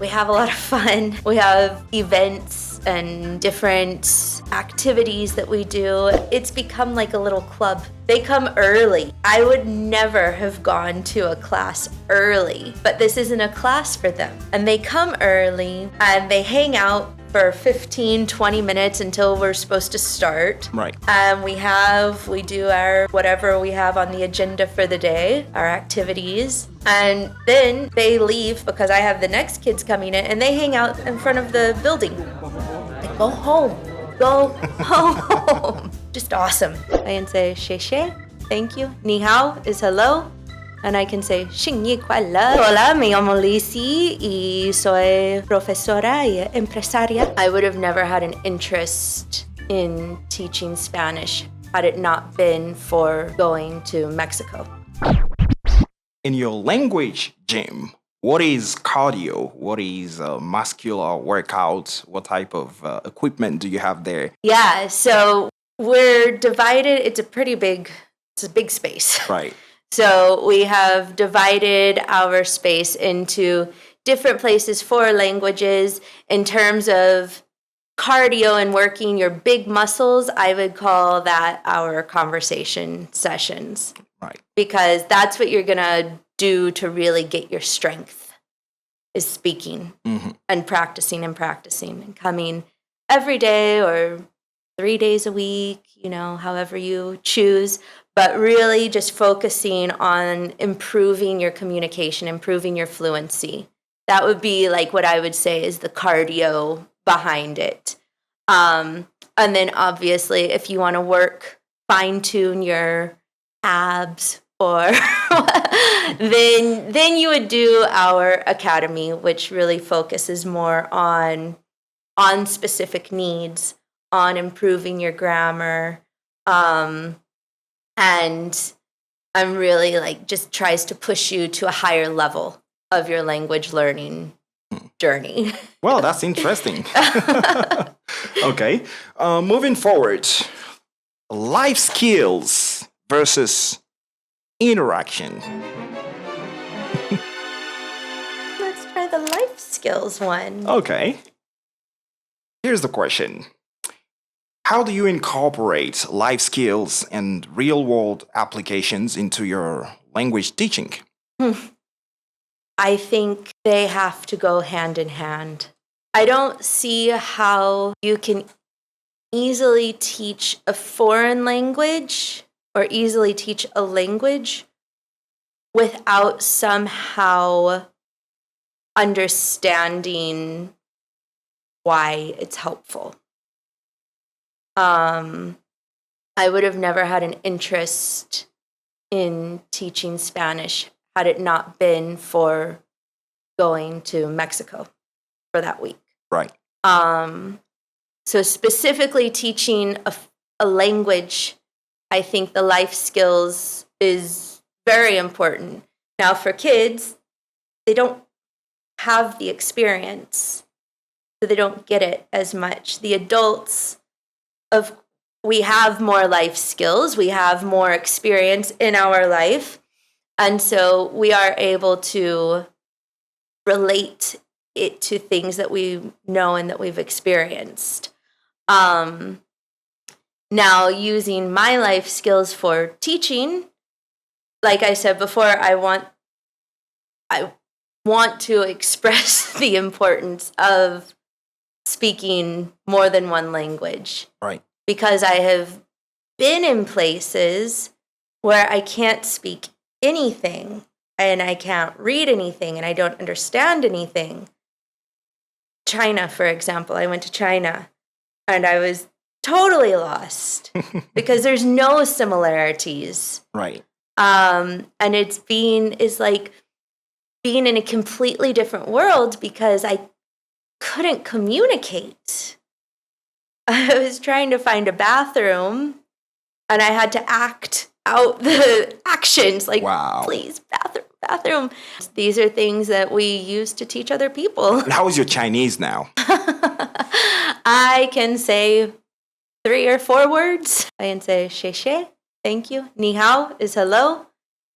We have a lot of fun. We have events and different activities that we do. It's become like a little club. They come early. I would never have gone to a class early, but this isn't a class for them. And they come early and they hang out for 15, 20 minutes until we're supposed to start. Right. And we do our whatever we have on the agenda for the day, our activities. And then they leave because I have the next kids coming in and they hang out in front of the building. Like, go home. Go home. Just awesome. I can say, 谢谢, thank you. Ni hao is hello. And I can say, 新年快乐. Hola, me llamo Lizzy y soy profesora y empresaria. I would have never had an interest in teaching Spanish had it not been for going to Mexico. In your language gym, what is cardio? What is muscular workout? What type of equipment do you have there? Yeah, so we're divided. It's a big space. Right. So we have divided our space into different places for languages. In terms of cardio and working your big muscles, I would call that our conversation sessions. Right. Because that's what you're going to do to really get your strength, is speaking and practicing and coming every day or 3 days a week, however you choose. But really just focusing on improving your communication, improving your fluency. That would be like what I would say is the cardio behind it. And then obviously if you want to fine-tune your abs or then you would do our academy, which really focuses more on specific needs, on improving your grammar, and I'm really just tries to push you to a higher level of your language learning journey. Well, that's interesting. Okay. Moving forward, life skills versus interaction. Let's try the life skills one. Okay. Here's the question. How do you incorporate life skills and real-world applications into your language teaching? I think they have to go hand in hand. I don't see how you can easily teach a foreign language or easily teach a language without somehow understanding why it's helpful. I would have never had an interest in teaching Spanish had it not been for going to Mexico for that week. Right. So specifically teaching a language, I think the life skills is very important. Now for kids, they don't have the experience, so they don't get it as much. The adults, we have more life skills, we have more experience in our life, and so we are able to relate it to things that we know and that we've experienced. Now, using my life skills for teaching, like I said before, I want to express the importance of speaking more than one language. Right. Because I have been in places where I can't speak anything and I can't read anything and I don't understand anything. China, for example, I went to China and I was totally lost because there's no similarities. Right. And it's like being in a completely different world because I couldn't communicate. I was trying to find a bathroom and I had to act out the actions like, wow. Please, bathroom. These are things that we use to teach other people. And how is your Chinese now? I can say 3 or 4 words. I can say 谢谢, thank you. Ni hao is hello.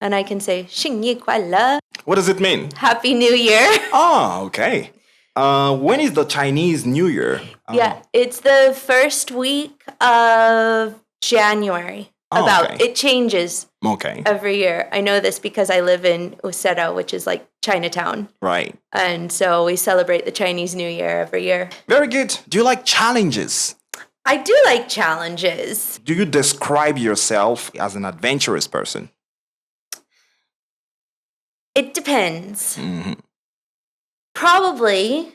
And I can say 新年快乐. What does it mean? Happy New Year. Oh, okay. When is the Chinese New Year? Yeah, it's the first week of January. Oh, okay. It changes Okay. every year. I know this because I live in Usedo, which is like Chinatown. Right. And so we celebrate the Chinese New Year every year. Very good. Do you like challenges? I do like challenges. Do you describe yourself as an adventurous person? It depends. Mm-hmm. Probably.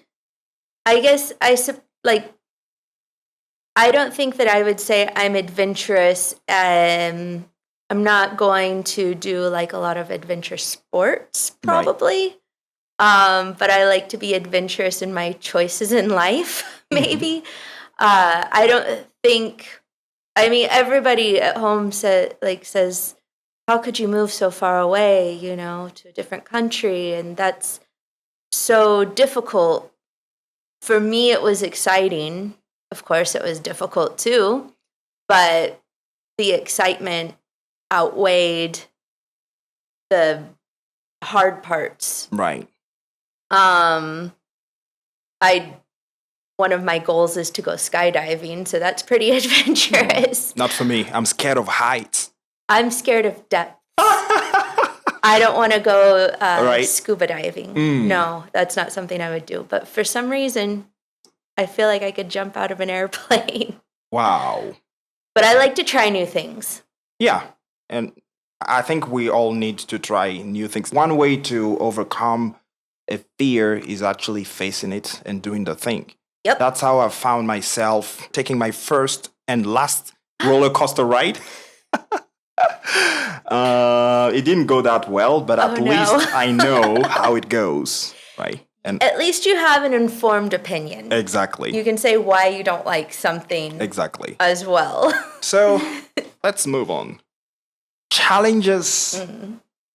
I guess I don't think that I would say I'm adventurous. I'm not going to do like a lot of adventure sports, probably. Right. But I like to be adventurous in my choices in life, maybe. I don't think. I mean, everybody at home says, "How could you move so far away? To a different country?" And that's so difficult. For me, it was exciting. Of course, it was difficult too, but the excitement outweighed the hard parts. Right. One of my goals is to go skydiving, so that's pretty adventurous. Not for me. I'm scared of heights. I'm scared of depth. I don't want to go scuba diving. No, that's not something I would do. But for some reason, I feel like I could jump out of an airplane. Wow. But I like to try new things. Yeah. And I think we all need to try new things. One way to overcome a fear is actually facing it and doing the thing. Yep. That's how I found myself taking my first and last roller coaster ride. It didn't go that well, but at least I know how it goes, right? And at least you have an informed opinion. Exactly. You can say why you don't like something. Exactly. As well. So let's move on. Challenges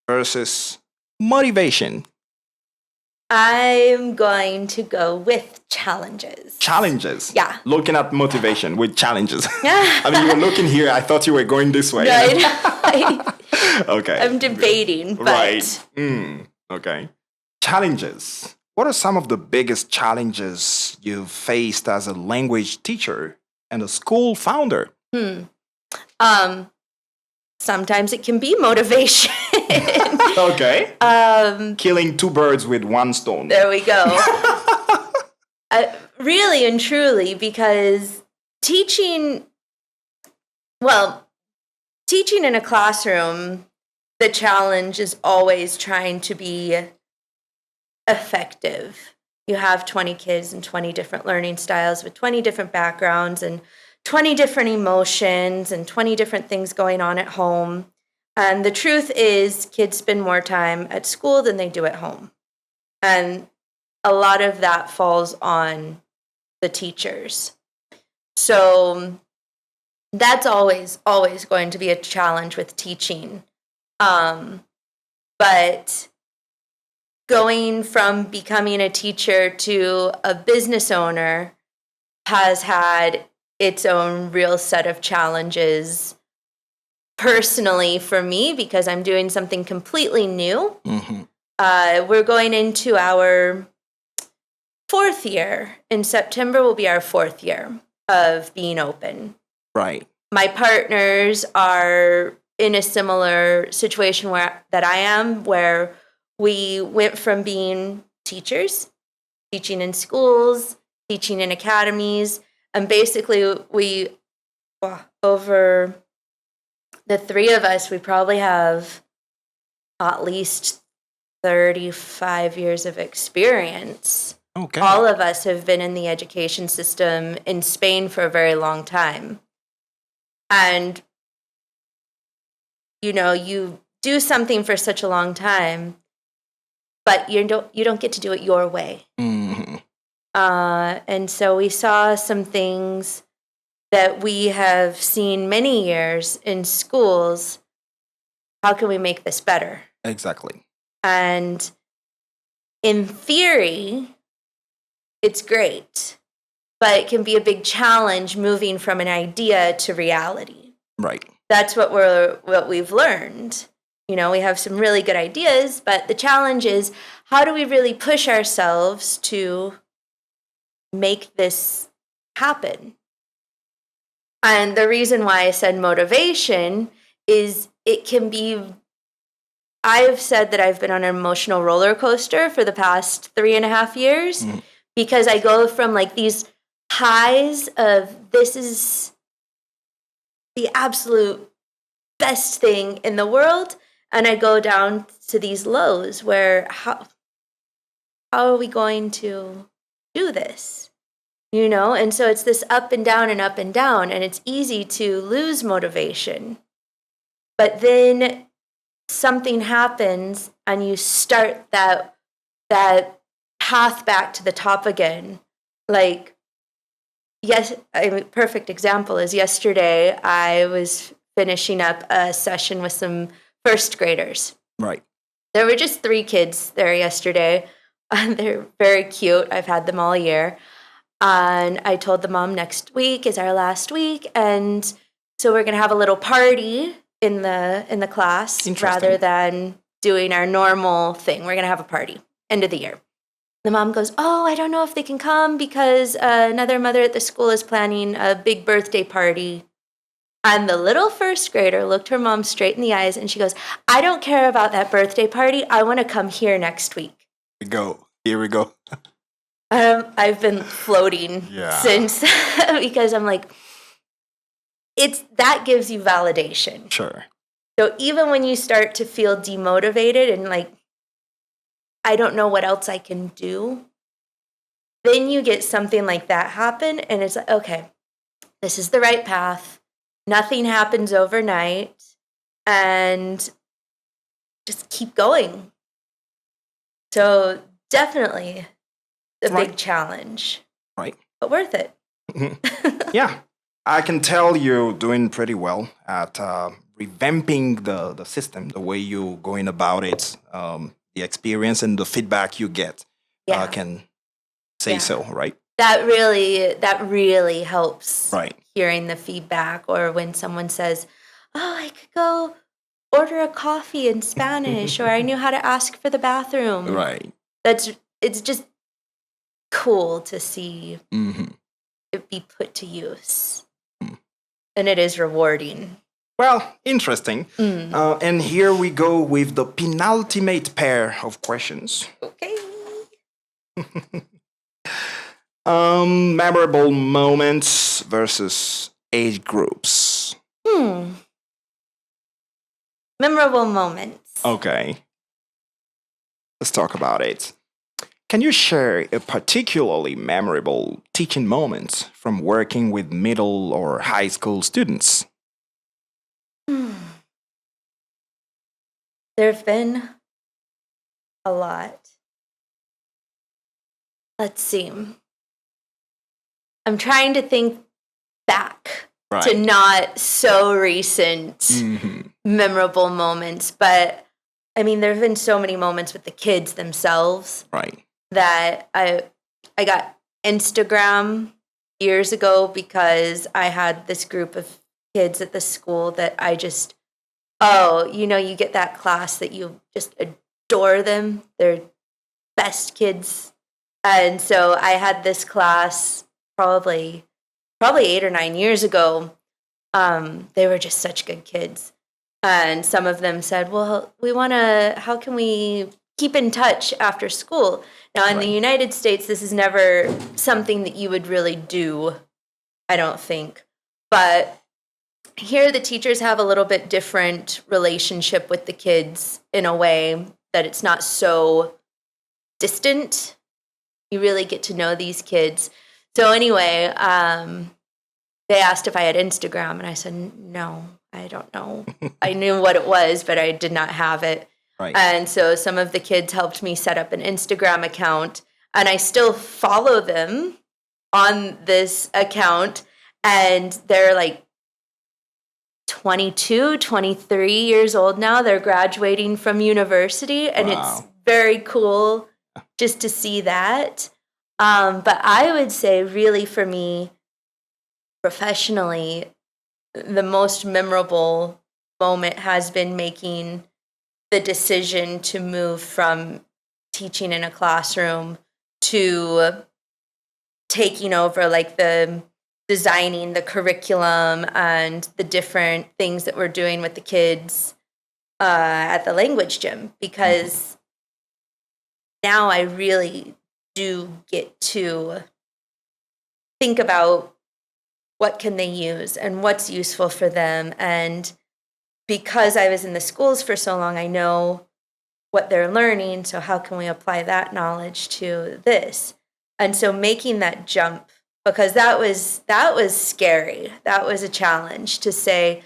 versus motivation. I'm going to go with challenges. Challenges? Yeah. Looking at motivation with challenges. I mean, you were looking here. I thought you were going this way. Right. Okay. I'm debating, but... Right. Okay. Challenges. What are some of the biggest challenges you've faced as a language teacher and a school founder? Sometimes it can be motivation. Okay. Killing two birds with one stone. There we go. Really and truly, because teaching in a classroom, the challenge is always trying to be effective. You have 20 kids and 20 different learning styles with 20 different backgrounds and 20 different emotions and 20 different things going on at home. And the truth is, kids spend more time at school than they do at home. And a lot of that falls on the teachers. So that's always going to be a challenge with teaching. But going from becoming a teacher to a business owner has had its own real set of challenges personally for me, because I'm doing something completely new. We're going into our 4th year. In September will be our 4th year of being open. Right. My partners are in a similar situation that I am, where we went from being teachers, teaching in schools, teaching in academies, and basically over the 3 of us, we probably have at least 35 years of experience. Okay. All of us have been in the education system in Spain for a very long time. And, you do something for such a long time, but you don't get to do it your way. And so we saw some things that we have seen many years in schools. How can we make this better? Exactly. And in theory, it's great, but it can be a big challenge moving from an idea to reality. Right. That's what we've learned. We have some really good ideas, but the challenge is, how do we really push ourselves to make this happen. And the reason why I said motivation is it can be, I've said that I've been on an emotional roller coaster for the past 3.5 years because I go from like these highs of this is the absolute best thing in the world, and I go down to these lows where how are we going to do this? You know, and so it's this up and down and up and down, and it's easy to lose motivation. But then something happens and you start that path back to the top again. Like, yes, perfect example is yesterday I was finishing up a session with some first graders. Right. There were just 3 kids there yesterday. They're very cute. I've had them all year. And I told the mom next week is our last week, and so we're gonna have a little party in the class rather than doing our normal thing. We're gonna have a party end of the year. The mom goes, "Oh, I don't know if they can come because another mother at the school is planning a big birthday party." And the little first grader looked her mom straight in the eyes and she goes, "I don't care about that birthday party. I want to come here next week." Here we go. I've been floating since because I'm like, that gives you validation. Sure. So even when you start to feel demotivated and like, I don't know what else I can do, then you get something like that happen and it's like, okay, this is the right path. Nothing happens overnight, and just keep going. So definitely a big challenge. Right. But worth it. Yeah. I can tell you're doing pretty well at revamping the system, the way you're going about it, the experience and the feedback you get. Can say so, right? That really helps. Right. Hearing the feedback, or when someone says, "Oh, I could go order a coffee in Spanish," or "I knew how to ask for the bathroom." Right. It's just cool to see it be put to use. And it is rewarding. Well, interesting. And here we go with the penultimate pair of questions. Okay. Memorable moments versus age groups. Memorable moments. Okay. Let's talk about it. Can you share a particularly memorable teaching moment from working with middle or high school students? There have been a lot. Let's see. I'm trying to think back to not so recent memorable moments, but I mean, there have been so many moments with the kids themselves. Right. That I got Instagram years ago because I had this group of kids at the school that I just, you get that class that you just adore them. They're best kids. And so I had this class probably 8 or 9 years ago. They were just such good kids. And some of them said, "Well, how can we keep in touch after school?" Now, in the United States, this is never something that you would really do, I don't think. But here, the teachers have a little bit different relationship with the kids in a way that it's not so distant. You really get to know these kids. So anyway, they asked if I had Instagram, and I said, "No, I don't know." I knew what it was, but I did not have it. Right. And so some of the kids helped me set up an Instagram account, and I still follow them on this account, and they're like 22, 23 years old now. They're graduating from university, and it's very cool just to see that. But I would say really for me, professionally, the most memorable moment has been making the decision to move from teaching in a classroom to taking over like the designing the curriculum and the different things that we're doing with the kids at the language gym, because now I really do get to think about what can they use and what's useful for them. And because I was in the schools for so long, I know what they're learning. So how can we apply that knowledge to this? And so making that jump, because that was scary. That was a challenge to say,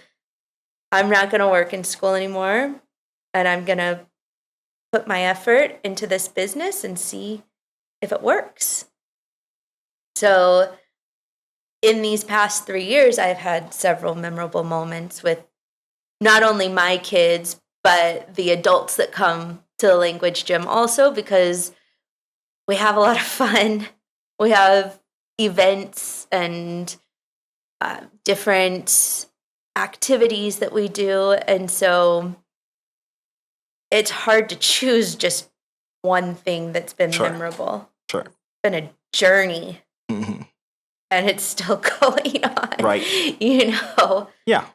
I'm not going to work in school anymore, and I'm going to put my effort into this business and see if it works. So in these past 3 years, I've had several memorable moments with not only my kids, but the adults that come to the language gym also, because we have a lot of fun. We have events and different activities that we do. And so it's hard to choose just one thing that's been memorable. Sure. It's been a journey. And it's still going on. Right. You know? Yeah.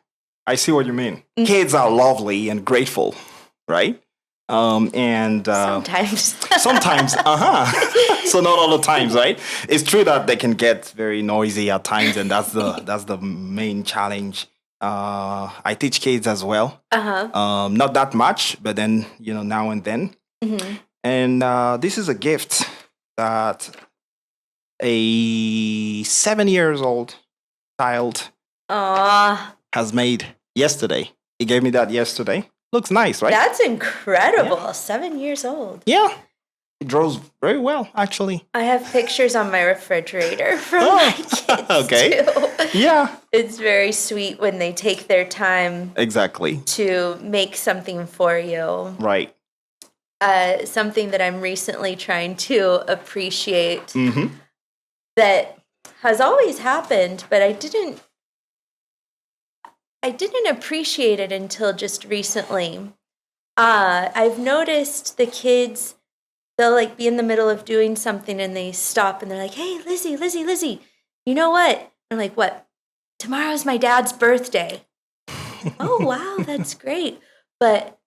I see what you mean. Kids are lovely and grateful, right? And sometimes. sometimes, So not all the times, right? It's true that they can get very noisy at times, and that's the main challenge. I teach kids as well. Not that much, but then now and then. And this is a gift that a 7 years old child has made yesterday. He gave me that yesterday. Looks nice, right? That's incredible. Yeah. 7 years old. Yeah. He draws very well, actually. I have pictures on my refrigerator from my kids, too. Yeah. It's very sweet when they take their time exactly to make something for you. Right. Something that I'm recently trying to appreciate that has always happened, but I didn't appreciate it until just recently. I've noticed the kids, they'll like be in the middle of doing something and they stop and they're like, "Hey, Lizzy, you know what?" I'm like, "What?" "Tomorrow's my dad's birthday." "Oh, wow, that's great." But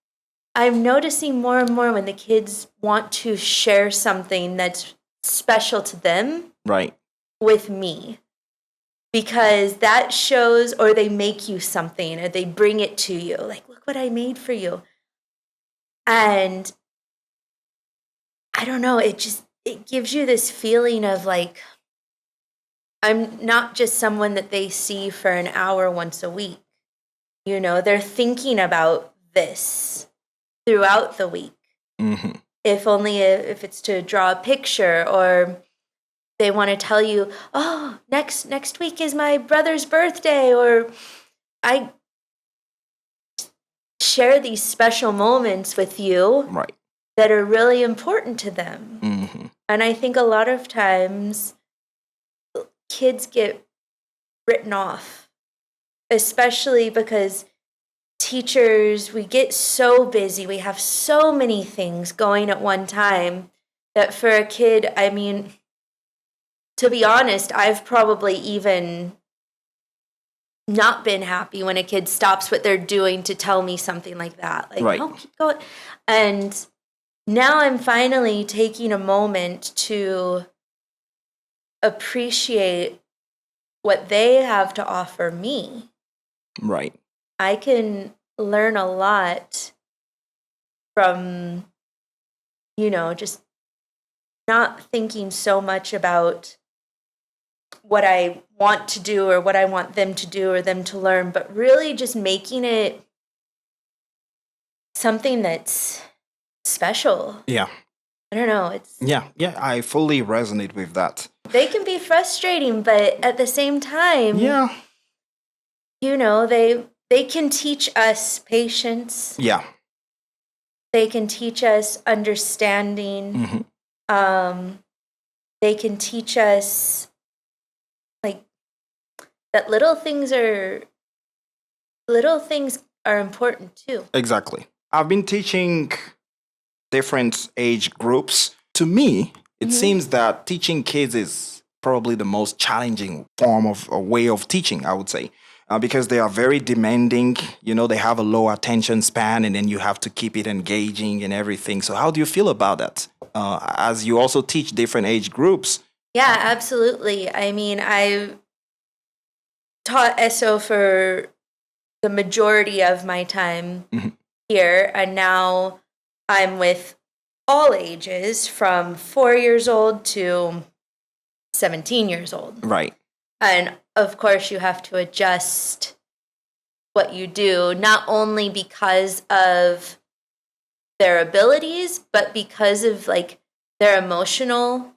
I'm noticing more and more when the kids want to share something that's special to them. Right. With me. Because that shows, or they make you something, or they bring it to you. Like, "Look what I made for you." And I don't know, it gives you this feeling of like, I'm not just someone that they see for an hour once a week. They're thinking about this throughout the week. If it's to draw a picture, or they want to tell you, "Oh, next week is my brother's birthday," or I share these special moments with you, right, that are really important to them. And I think a lot of times kids get written off, especially because teachers, we get so busy, we have so many things going at one time, that for a kid, I mean, to be honest, I've probably even not been happy when a kid stops what they're doing to tell me something like that. Like, right. "Oh, keep going." And now I'm finally taking a moment to appreciate what they have to offer me. Right. I can learn a lot from, just not thinking so much about what I want to do or what I want them to do or them to learn, but really just making it something that's special. Yeah. I don't know. Yeah, I fully resonate with that. They can be frustrating, but at the same time, yeah, they can teach us patience. Yeah. They can teach us understanding. They can teach us like that little things are important too. Exactly. I've been teaching different age groups. To me, it seems that teaching kids is probably the most challenging form of a way of teaching, I would say. Because they are very demanding, they have a low attention span, and then you have to keep it engaging and everything. So, how do you feel about that? As you also teach different age groups? Yeah, absolutely. I mean, I taught ESO for the majority of my time here, and now I'm with all ages from 4 years old to 17 years old. Right. And of course, you have to adjust what you do, not only because of their abilities, but because of like their emotional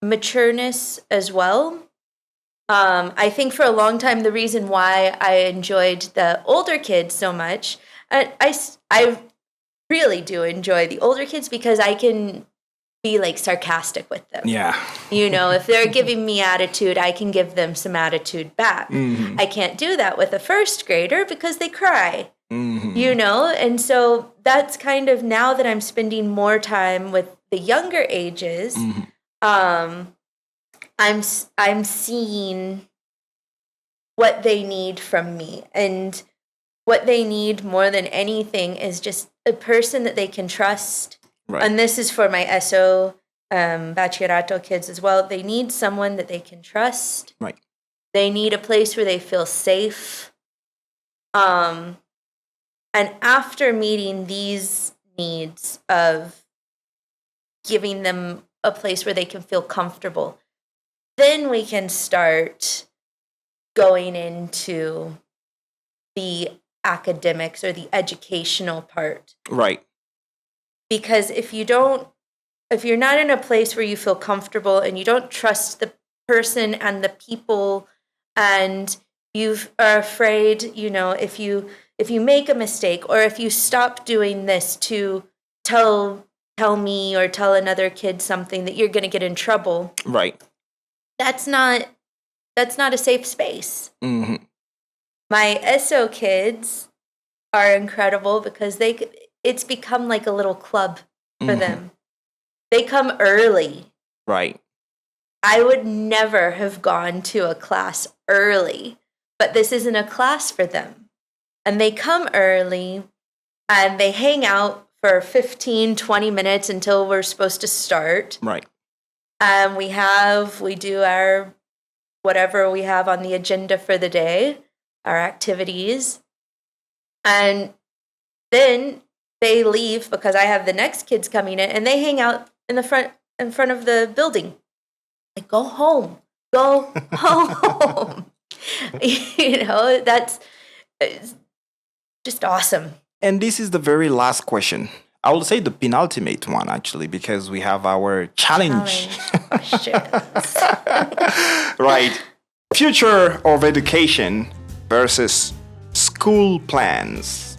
matureness as well. I think for a long time, the reason why I enjoyed the older kids so much, I really do enjoy the older kids because I can be like sarcastic with them. Yeah. If they're giving me attitude, I can give them some attitude back. I can't do that with a first grader because they cry. And so that's kind of, now that I'm spending more time with the younger ages, I'm seeing what they need from me, and what they need more than anything is just a person that they can trust. Right. And this is for my ESO Bachillerato kids as well. They need someone that they can trust. Right. They need a place where they feel safe. And after meeting these needs of giving them a place where they can feel comfortable, then we can start going into the academics or the educational part. Right. Because if you're not in a place where you feel comfortable and you don't trust the person and the people, and you are afraid, if you make a mistake, or if you stop doing this to tell me or tell another kid something, that you're going to get in trouble. Right. That's not a safe space. My ESO kids are incredible because it's become like a little club for them. They come early. Right. I would never have gone to a class early, but this isn't a class for them. And they come early and they hang out for 15, 20 minutes until we're supposed to start. Right. And we do our whatever we have on the agenda for the day, our activities. And then they leave because I have the next kids coming in, and they hang out in front of the building. Like, go home. Go home. That's just awesome. And this is the very last question. I will say the penultimate one, actually, because we have our challenge questions. Right. Future of education versus school plans.